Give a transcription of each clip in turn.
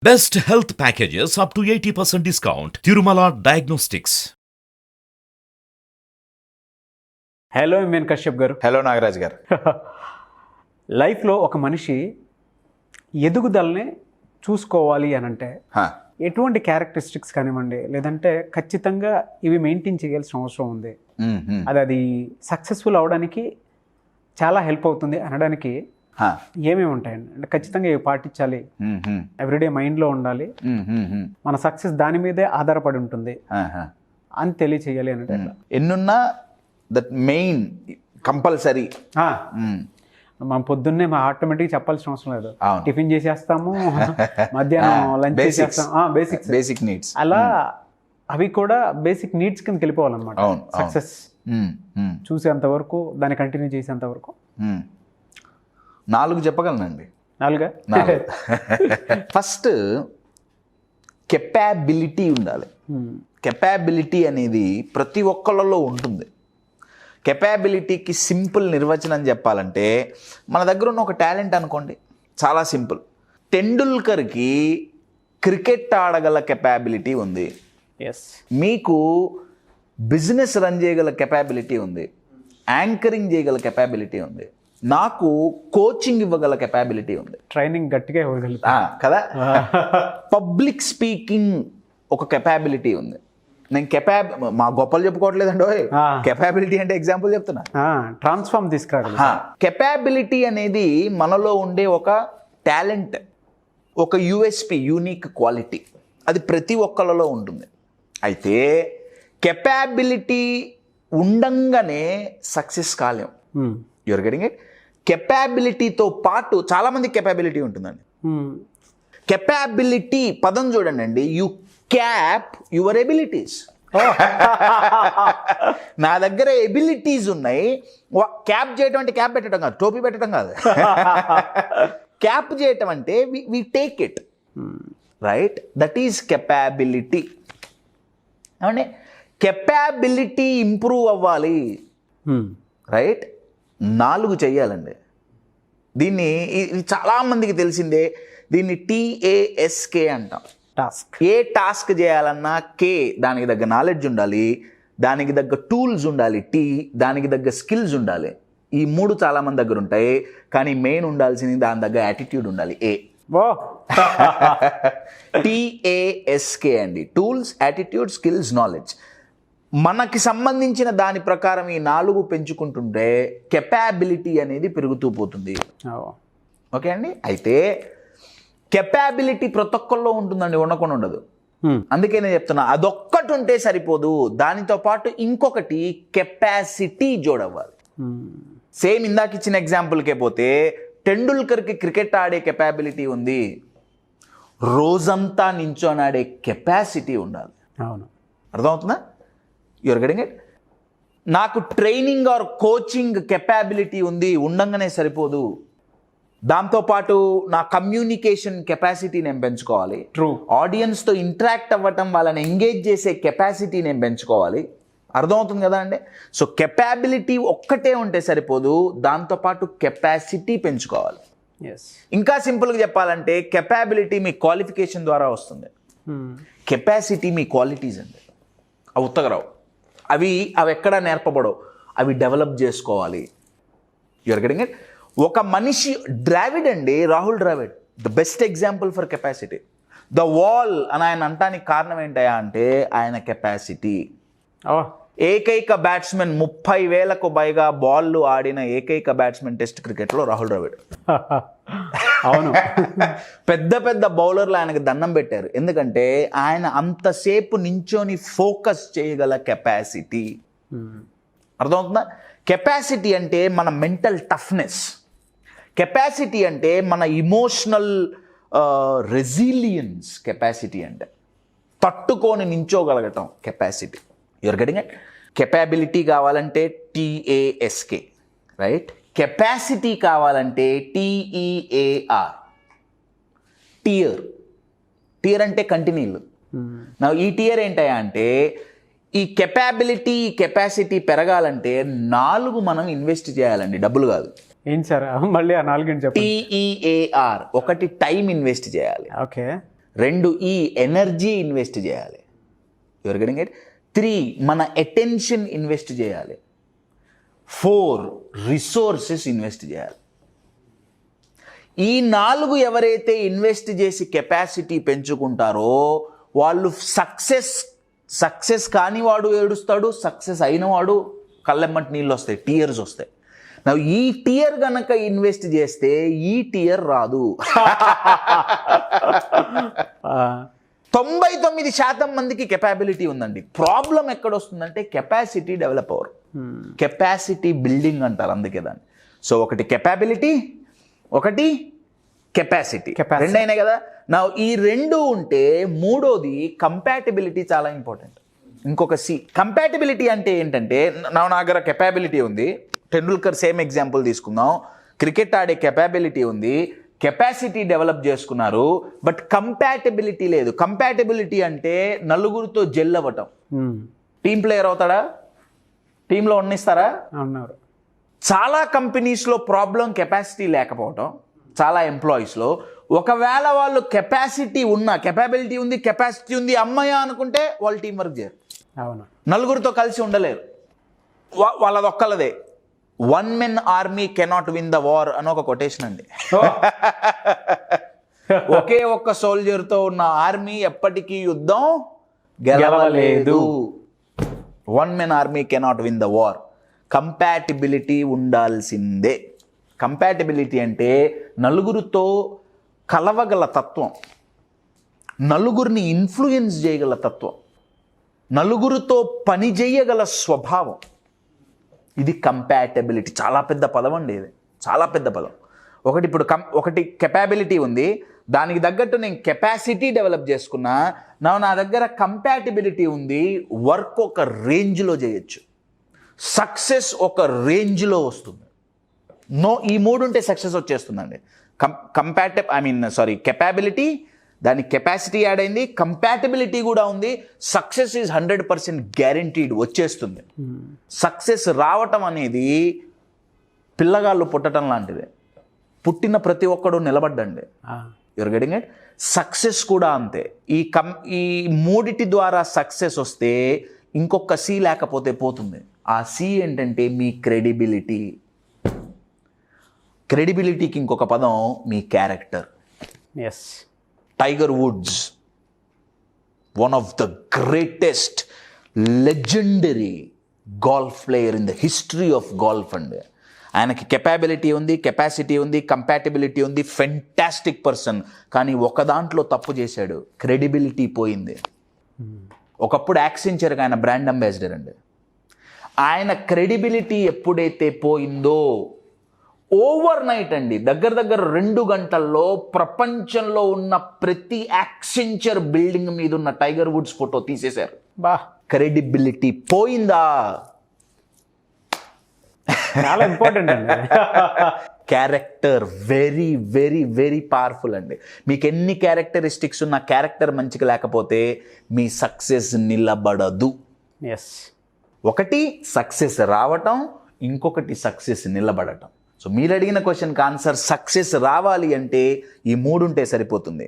Best health packages up to 80% discount. Tirumala Diagnostics. Hello M N Kashyap గారు. Hello Nagaraj గారు. లైఫ్లో ఒక మనిషి ఎదుగుదలని చూసుకోవాలి అని అంటే ఎటువంటి క్యారెక్టరిస్టిక్స్ కానివ్వండి, లేదంటే ఖచ్చితంగా ఇవి మెయింటైన్ చేయాల్సిన అవసరం ఉంది, అది సక్సెస్ఫుల్ అవడానికి చాలా హెల్ప్ అవుతుంది అనడానికి ఏమేమి ఉంటాయండి? అంటే ఖచ్చితంగా ఇవి పాటించాలి, ఎవ్రీడే మైండ్లో ఉండాలి, మన సక్సెస్ దాని మీదే ఆధారపడి ఉంటుంది అని తెలియచేయాలి అంటే ఎన్నున్నా దట్ మెయిన్ కంపల్సరీ. మనం పొద్దున్నే ఆటోమేటిక్గా చెప్పాల్సిన అవసరం లేదు, టిఫిన్ చేసేస్తాము, మధ్యాహ్నం లంచ్ చేసేస్తాం, బేసిక్ నీడ్స్. అలా అవి కూడా బేసిక్ నీడ్స్ కిందకి వెళ్ళిపోవాలన్నమాట. సక్సెస్ చూసేంత వరకు, దాన్ని కంటిన్యూ చేసేంత వరకు 4 చెప్పగలనండి. 4. ఫస్ట్ కెపాబిలిటీ ఉండాలి. కెపాబిలిటీ అనేది ప్రతి ఒక్కళ్ళలో ఉంటుంది. కెపాబిలిటీకి సింపుల్ నిర్వచనం చెప్పాలంటే, మన దగ్గర ఉన్న ఒక టాలెంట్ అనుకోండి, చాలా సింపుల్. టెండూల్కర్కి క్రికెట్ ఆడగల కెపాబిలిటీ ఉంది, మీకు బిజినెస్ రన్ చేయగల కెపాబిలిటీ ఉంది, యాంకరింగ్ చేయగల కెపాబిలిటీ ఉంది, నాకు కోచింగ్ ఇవ్వగల కెపాబిలిటీ ఉంది, ట్రైనింగ్ గట్టిగా ఇవ్వగలుగుతా కదా, పబ్లిక్ స్పీకింగ్ ఒక కెపాబిలిటీ ఉంది. నేను మా గొప్పలు చెప్పుకోవట్లేదండి, కెపాబిలిటీ అంటే ఎగ్జాంపుల్ చెప్తున్నా. ట్రాన్స్ఫార్మ్ తీసుకురాగల కెపాబిలిటీ అనేది మనలో ఉండే ఒక టాలెంట్, ఒక యూఎస్పి, యూనిక్ క్వాలిటీ. అది ప్రతి ఒక్కళ్ళలో ఉంటుంది. అయితే కెపాబిలిటీ ఉండంగానే సక్సెస్ కాలేం. You're getting it? కెపాబిలిటీతో పాటు చాలామంది కెపాబిలిటీ ఉంటుందండి. కెపాబిలిటీ పదం చూడండి అండి, యు క్యాప్ యువర్ ఎబిలిటీస్. నా దగ్గర ఎబిలిటీస్ ఉన్నాయి. క్యాప్ చేయటం అంటే క్యాప్ పెట్టడం కాదు, టోపీ పెట్టడం కాదు. క్యాప్ చేయటం అంటే we take it, right? That is capability. ఏమంటే కెపాబిలిటీ ఇంప్రూవ్ అవ్వాలి, రైట్? 4 చెయ్యాలండి. దీన్ని చాలామందికి తెలిసిందే, దీన్ని TASK అంటాం. టాస్క్. ఏ టాస్క్ చేయాలన్నా K, దానికి దగ్గర నాలెడ్జ్ ఉండాలి, దానికి దగ్గర టూల్స్ ఉండాలి, T, దానికి దగ్గర స్కిల్స్ ఉండాలి. ఈ 3 చాలామంది దగ్గర ఉంటాయి, కానీ మెయిన్ ఉండాల్సింది దాని దగ్గర యాటిట్యూడ్ ఉండాలి, A. TASK అండి, టూల్స్, యాటిట్యూడ్, స్కిల్స్, నాలెడ్జ్. మనకి సంబంధించిన దాని ప్రకారం ఈ 4 పెంచుకుంటుంటే కెపాబిలిటీ అనేది పెరుగుతూ పోతుంది. ఓకే అండి. అయితే కెపాబిలిటీ ప్రతి ఒక్కళ్ళలో ఉంటుందండి, ఉండకుండా ఉండదు. అందుకే నేను చెప్తున్నా, అదొక్కటి ఉంటే సరిపోదు, దానితో పాటు ఇంకొకటి కెపాసిటీ జోడవ్వాలి. సేమ్ ఇందాక ఇచ్చిన ఎగ్జాంపుల్కే పోతే, టెండూల్కర్కి క్రికెట్ ఆడే కెపాబిలిటీ ఉంది, రోజంతా నించొని ఆడే కెపాసిటీ ఉండాలి. అవును, అర్థమవుతుందా? You're getting it? నాకు ట్రైనింగ్ ఆర్ కోచింగ్ కెపాబిలిటీ ఉంది, ఉండంగానే సరిపోదు, దాంతోపాటు నా కమ్యూనికేషన్ కెపాసిటీ నేను పెంచుకోవాలి. ట్రూ. ఆడియన్స్తో ఇంటరాక్ట్ అవ్వటం, వాళ్ళని ఎంగేజ్ చేసే కెపాసిటీ నేను పెంచుకోవాలి. అర్థమవుతుంది కదా అండి? సో కెపాబిలిటీ ఒక్కటే ఉంటే సరిపోదు, దాంతోపాటు కెపాసిటీ పెంచుకోవాలి. ఇంకా సింపుల్గా చెప్పాలంటే, కెపాబిలిటీ మీ క్వాలిఫికేషన్ ద్వారా వస్తుంది, కెపాసిటీ మీ క్వాలిటీస్ అండి. అవి ఉత్తగరావు, అవి ఎక్కడా నేర్పబడవు, అవి డెవలప్ చేసుకోవాలి. You're getting it? ఒక మనిషి, ద్రావిడ్ అండి, Rahul Dravid, the best example for capacity. The wall అని ఆయన అంటానికి కారణం ఏంటయా అంటే ఆయన కెపాసిటీ. ఏకైక బ్యాట్స్మెన్, 30,000కు పైగా బాల్లు ఆడిన ఏకైక బ్యాట్స్మెన్ టెస్ట్ క్రికెట్లో రాహుల్ ద్రావిడ్. అవును. పెద్ద పెద్ద బౌలర్లు ఆయనకు దండం పెట్టారు, ఎందుకంటే ఆయన అంతసేపు నించొని ఫోకస్ చేయగల కెపాసిటీ. అర్థమవుతుందా? కెపాసిటీ అంటే మన మెంటల్ టఫ్నెస్, కెపాసిటీ అంటే మన ఇమోషనల్ రెసిలియన్స్, కెపాసిటీ అంటే తట్టుకొని నించోగలగటం capacity. You're getting it? Capability కావాలంటే TASK, రైట్? కెపాసిటీ కావాలంటే TEAR, టియర్ అంటే కంటిన్యూ. నా ఈ టియర్ ఏంటయా అంటే, ఈ కెపాబిలిటీ, కెపాసిటీ పెరగాలంటే 4 మనం ఇన్వెస్ట్ చేయాలండి, డబ్బులు కాదు. ఏంటి సార్ మళ్ళీ ఆ 4 చెప్పండి. TEAR, ఒకటి టైం ఇన్వెస్ట్ చేయాలి. ఓకే. 2 ఈ ఎనర్జీ ఇన్వెస్ట్ చేయాలి. Your getting it. 3 మన అటెన్షన్ ఇన్వెస్ట్ చేయాలి. 4 రిసోర్సెస్ ఇన్వెస్ట్ చేయాలి. ఈ 4 ఎవరైతే ఇన్వెస్ట్ చేసి కెపాసిటీ పెంచుకుంటారో వాళ్ళు సక్సెస్ కానివాడు ఏడుస్తాడు, సక్సెస్ అయినవాడు కళ్ళెమ్మటి నీళ్ళు వస్తాయి, టీయర్స్ వస్తాయి. ఈ టియర్ గనక ఇన్వెస్ట్ చేస్తే ఈ టియర్ రాదు. 99% మందికి కెపాబిలిటీ ఉందండి. ప్రాబ్లం ఎక్కడొస్తుందంటే కెపాసిటీ డెవలప్ అవరు. కెపాసిటీ బిల్డింగ్ అంటారు అందుకే దాన్ని. సో ఒకటి కెపాబిలిటీ, ఒకటి కెపాసిటీ, 2 అయినాయి కదా. ఈ 2 ఉంటే మూడోది కంపాటబిలిటీ చాలా ఇంపార్టెంట్. ఇంకొక సి. కంపాటబిలిటీ అంటే ఏంటంటే నా దగ్గర కెపాబిలిటీ ఉంది, టెండూల్కర్ సేమ్ ఎగ్జాంపుల్ తీసుకుందాం, క్రికెట్ ఆడే కెపాబిలిటీ ఉంది, కెపాసిటీ డెవలప్ చేసుకున్నారు, బట్ కంపాటబిలిటీ లేదు. కంపాటబిలిటీ అంటే నలుగురితో జెల్ అవ్వటం. టీం ప్లేయర్ అవుతాడా? టీంలో ఉన్నిస్తారా? ఉన్నారు. చాలా కంపెనీస్లో ప్రాబ్లం కెపాసిటీ లేకపోవటం, చాలా ఎంప్లాయీస్లో. ఒకవేళ వాళ్ళు కెపాసిటీ ఉన్నా, కెపాబిలిటీ ఉంది, కెపాసిటీ ఉంది, అమ్మయ్య అనుకుంటే వాళ్ళు టీం వర్క్ చేయరు. అవును. నలుగురితో కలిసి ఉండలేరు. వాళ్ళది ఒక్కలదే. 1 men army cannot win the war అని ఒక కొటేషన్ అండి. ఒకే ఒక్క సోల్జర్తో ఉన్న ఆర్మీ ఎప్పటికీ యుద్ధం గెలవలేదు. 1 men army cannot win the war. Compatibility ఉండాల్సిందే. కంపాటిబిలిటీ అంటే నలుగురితో కలవగల తత్వం, నలుగురిని ఇన్ఫ్లుయెన్స్ చేయగల తత్వం, నలుగురితో పని చేయగల స్వభావం. ఇది కంపాటబిలిటీ. చాలా పెద్ద పదం అండి ఇది, చాలా పెద్ద పదం. ఒకటి కెపాబిలిటీ ఉంది, దానికి తగ్గట్టు నేను కెపాసిటీ డెవలప్ చేసుకున్నా, నా దగ్గర కంపాటబిలిటీ ఉంది, వర్క్ ఒక రేంజ్లో చేయొచ్చు, సక్సెస్ ఒక రేంజ్లో వస్తుంది. ఈ 3 ఉంటే సక్సెస్ వచ్చేస్తుందండి. కెపాబిలిటీ, దానికి కెపాసిటీ యాడ్ అయింది, కంపాటబిలిటీ కూడా ఉంది, సక్సెస్ ఈజ్ 100% గ్యారంటీడ్ వచ్చేస్తుంది. సక్సెస్ రావటం అనేది పిల్లగాళ్ళు పుట్టడం లాంటిదే. పుట్టిన ప్రతి ఒక్కడు నిలబడ్డండి. Your getting it. సక్సెస్ కూడా అంతే. ఈ 3 ద్వారా సక్సెస్ వస్తే ఇంకొక సి లేకపోతే పోతుంది. ఆ సి ఏంటంటే మీ క్రెడిబిలిటీ. క్రెడిబిలిటీకి ఇంకొక పదం మీ character. Yes. Tiger Woods, one of the greatest legendary golf player in the history of golf అండి. ఆయనకి కెపాబిలిటీ ఉంది, కెపాసిటీ ఉంది, కంపాటబిలిటీ ఉంది, ఫెంటాస్టిక్ పర్సన్. కానీ ఒక దాంట్లో తప్పు చేశాడు, క్రెడిబిలిటీ పోయింది. ఒకప్పుడు యాక్సెంచర్కి ఆయన బ్రాండ్ అంబాసిడర్ అండి. ఆయన క్రెడిబిలిటీ ఎప్పుడైతే పోయిందో ఓవర్ నైట్ అండి, దగ్గర 2 గంటల్లో ప్రపంచంలో ఉన్న ప్రతి యాక్సెంచర్ బిల్డింగ్ మీద ఉన్న టైగర్ వుడ్స్ ఫోటో తీసేశారు. క్రెడిబిలిటీ పోయిందా? చాలా ఇంపార్టెంట్ అండి. Character very very very powerful అండి. మీకు ఎన్ని క్యారెక్టరిస్టిక్స్ ఉన్న క్యారెక్టర్ మంచిగా లేకపోతే మీ సక్సెస్ నిలబడదు. ఎస్. ఒకటి సక్సెస్ రావటం, ఇంకొకటి సక్సెస్ నిలబడటం. సో మీరు అడిగిన క్వశ్చన్కి ఆన్సర్, సక్సెస్ రావాలి అంటే ఈ 3 ఉంటే సరిపోతుంది.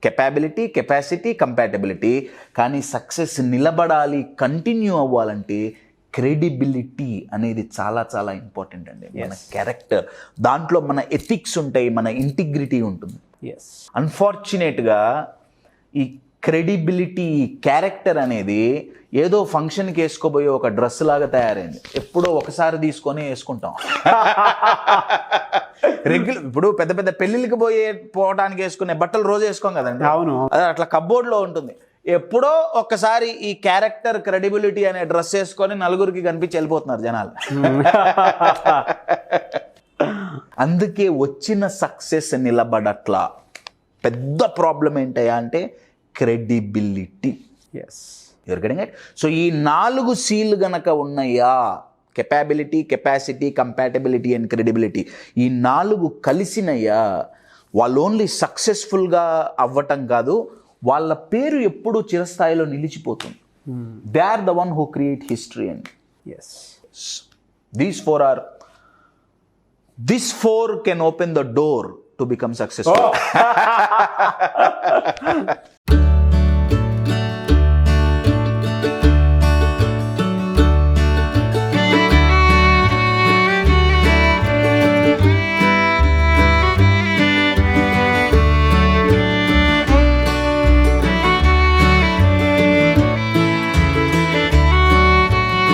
Capability, capacity, compatibility. కానీ సక్సెస్ నిలబడాలి, కంటిన్యూ అవ్వాలంటే క్రెడిబిలిటీ అనేది చాలా చాలా ఇంపార్టెంట్ అండి. మన క్యారెక్టర్, దాంట్లో మన ఎథిక్స్ ఉంటాయి, మన ఇంటిగ్రిటీ ఉంటుంది. ఎస్. అన్ఫార్చునేట్గా ఈ క్రెడిబిలిటీ, క్యారెక్టర్ అనేది ఏదో ఫంక్షన్కి వేసుకోబోయే ఒక డ్రెస్ లాగా తయారైంది. ఎప్పుడో ఒకసారి తీసుకొని వేసుకుంటాం. ఇప్పుడు పెద్ద పెద్ద పెళ్ళిళ్ళకి పోవడానికి వేసుకునే బట్టలు రోజు వేసుకోం కదండి. అవును. అది అట్లా కబ్బోర్డ్లో ఉంటుంది. ఎప్పుడో ఒక్కసారి ఈ క్యారెక్టర్, క్రెడిబిలిటీ అనే డ్రెస్ వేసుకొని నలుగురికి కనిపించి వెళ్ళిపోతున్నారు జనాలు. అందుకే వచ్చిన సక్సెస్ నిలబడట్లా. పెద్ద ప్రాబ్లం ఏంటయ్యా అంటే credibility. Yes. You're getting it. So ఈ 4 సీలు గనక ఉన్నాయా, capability, capacity, compatibility and credibility, ఈ 4 కలిసినయ్యా, వాళ్ళు ఓన్లీ సక్సెస్ఫుల్గా అవ్వటం కాదు, వాళ్ళ పేరు ఎప్పుడూ చిరస్థాయిలో నిలిచిపోతుంది. They are the one who create history and These four can open the door to become successful.